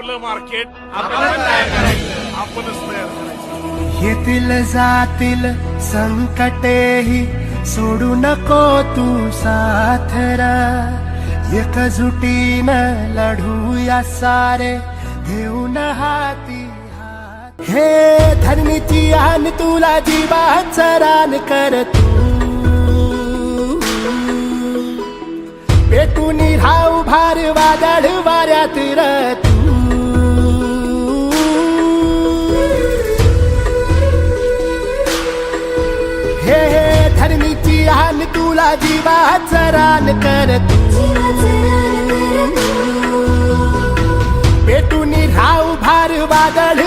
आपलं मार्केट आपण तयार करायचं, आपणच तयार करायचं. येतील जातील संकटेही सोडू नको तू साथरा, एकजुटीनं लढूया सारे घेऊन हाती हात. हे धरणीची आन तुला जीवाचं रान कर तू, पेटून राहू भार वादळ वाऱ्यात र तू. हे धरणीची आन तुला जीवाचं रान कर तू, पेटून राहू भार वादळ